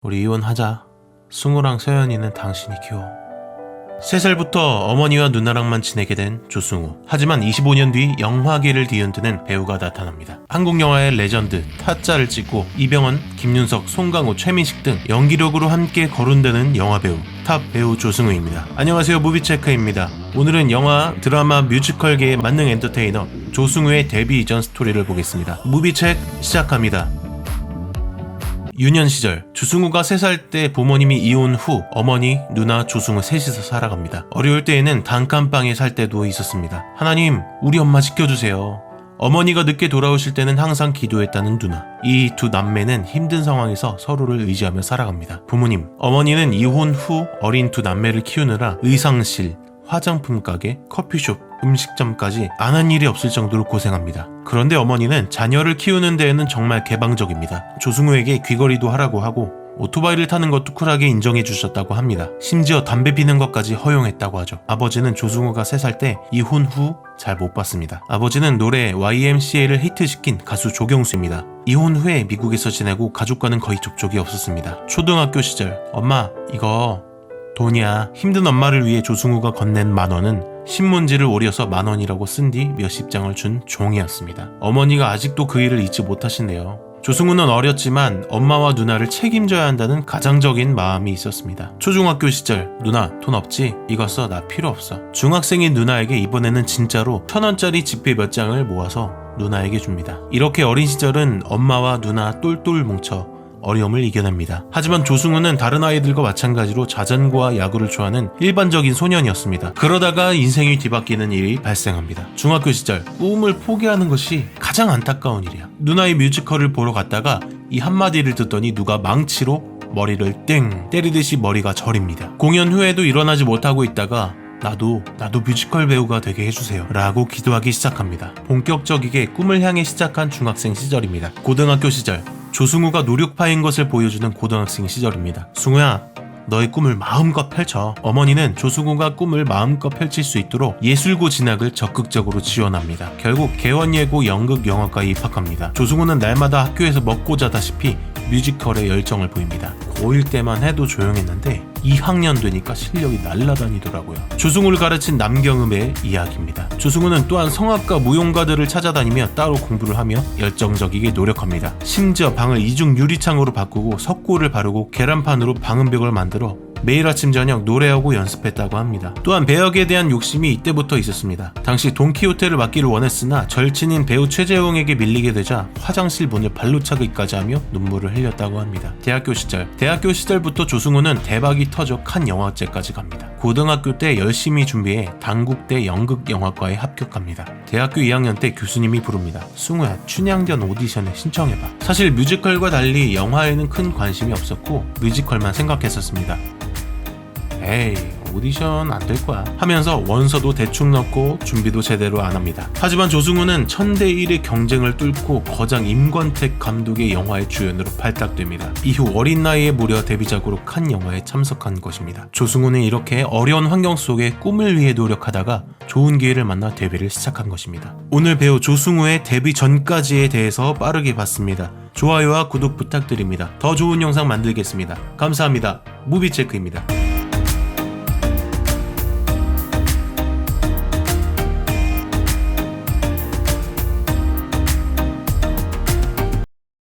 우리 이혼하자. 승우랑 서연이는 당신이 키워. 3살부터 어머니와 누나랑만 지내게 된 조승우. 하지만 25년 뒤 영화계를 뒤흔드는 배우가 나타납니다. 한국 영화의 레전드 타짜를 찍고 이병헌, 김윤석, 송강호, 최민식 등 연기력으로 함께 거론되는 영화배우 탑 배우 조승우입니다. 안녕하세요, 무비체크입니다. 오늘은 영화, 드라마, 뮤지컬계의 만능 엔터테이너 조승우의 데뷔 이전 스토리를 보겠습니다. 무비체크 시작합니다. 유년 시절, 조승우가 3살 때 부모님이 이혼 후 어머니, 누나, 조승우 셋이서 살아갑니다. 어려울 때에는 단칸방에 살 때도 있었습니다. 하나님, 우리 엄마 지켜주세요. 어머니가 늦게 돌아오실 때는 항상 기도했다는 누나. 이 두 남매는 힘든 상황에서 서로를 의지하며 살아갑니다. 부모님, 어머니는 이혼 후 어린 두 남매를 키우느라 의상실, 화장품 가게, 커피숍, 음식점까지 안 한 일이 없을 정도로 고생합니다. 그런데 어머니는 자녀를 키우는 데에는 정말 개방적입니다. 조승우에게 귀걸이도 하라고 하고 오토바이를 타는 것도 쿨하게 인정해 주셨다고 합니다. 심지어 담배 피는 것까지 허용했다고 하죠. 아버지는 조승우가 3살 때 이혼 후 잘 못 봤습니다. 아버지는 노래 YMCA를 히트시킨 가수 조경수입니다. 이혼 후에 미국에서 지내고 가족과는 거의 접촉이 없었습니다. 초등학교 시절, 엄마 이거 돈이야. 힘든 엄마를 위해 조승우가 건넨 10,000원은 신문지를 오려서 10,000원이라고 쓴 뒤 몇십 장을 준 종이었습니다. 어머니가 아직도 그 일을 잊지 못하시네요. 조승우는 어렸지만 엄마와 누나를 책임져야 한다는 가장적인 마음이 있었습니다. 초중학교 시절, 누나 돈 없지? 이거 써, 나 필요 없어. 중학생인 누나에게 이번에는 진짜로 1,000원짜리 지폐 몇 장을 모아서 누나에게 줍니다. 이렇게 어린 시절은 엄마와 누나 똘똘 뭉쳐 어려움을 이겨냅니다. 하지만 조승우는 다른 아이들과 마찬가지로 자전거와 야구를 좋아하는 일반적인 소년이었습니다. 그러다가 인생이 뒤바뀌는 일이 발생합니다. 중학교 시절, 꿈을 포기하는 것이 가장 안타까운 일이야. 누나의 뮤지컬을 보러 갔다가 이 한마디를 듣더니 누가 망치로 머리를 땡 때리듯이 머리가 저립니다. 공연 후에도 일어나지 못하고 있다가 나도 뮤지컬 배우가 되게 해주세요 라고 기도하기 시작합니다. 본격적이게 꿈을 향해 시작한 중학생 시절입니다. 고등학교 시절, 조승우가 노력파인 것을 보여주는 고등학생 시절입니다. 승우야, 너의 꿈을 마음껏 펼쳐. 어머니는 조승우가 꿈을 마음껏 펼칠 수 있도록 예술고 진학을 적극적으로 지원합니다. 결국 개원예고 연극영화과에 입학합니다. 조승우는 날마다 학교에서 먹고 자다시피 뮤지컬에 열정을 보입니다. 고1 때만 해도 조용했는데 2학년 되니까 실력이 날라다니더라고요. 조승우를 가르친 남경음의 이야기입니다. 조승우는 또한 성악가, 무용가들을 찾아다니며 따로 공부를 하며 열정적이게 노력합니다. 심지어 방을 이중 유리창으로 바꾸고 석고를 바르고 계란판으로 방음벽을 만들어 매일 아침 저녁 노래하고 연습했다고 합니다. 또한 배역에 대한 욕심이 이때부터 있었습니다. 당시 돈키호테를 맡기를 원했으나 절친인 배우 최재형에게 밀리게 되자 화장실 문을 발로 차기까지 하며 눈물을 흘렸다고 합니다. 대학교 시절부터 조승우는 대박이 터져 칸 영화제까지 갑니다. 고등학교 때 열심히 준비해 단국대 연극영화과에 합격합니다. 대학교 2학년 때 교수님이 부릅니다. 승우야, 춘향전 오디션에 신청해봐. 사실 뮤지컬과 달리 영화에는 큰 관심이 없었고 뮤지컬만 생각했었습니다. 에이, 오디션 안 될 거야 하면서 원서도 대충 넣고 준비도 제대로 안 합니다. 하지만 조승우는 1000대1의 경쟁을 뚫고 거장 임권택 감독의 영화의 주연으로 발탁됩니다. 이후 어린 나이에 무려 데뷔작으로 칸 영화에 참석한 것입니다. 조승우는 이렇게 어려운 환경 속에 꿈을 위해 노력하다가 좋은 기회를 만나 데뷔를 시작한 것입니다. 오늘 배우 조승우의 데뷔 전까지에 대해서 빠르게 봤습니다. 좋아요와 구독 부탁드립니다. 더 좋은 영상 만들겠습니다. 감사합니다. 무비체크입니다.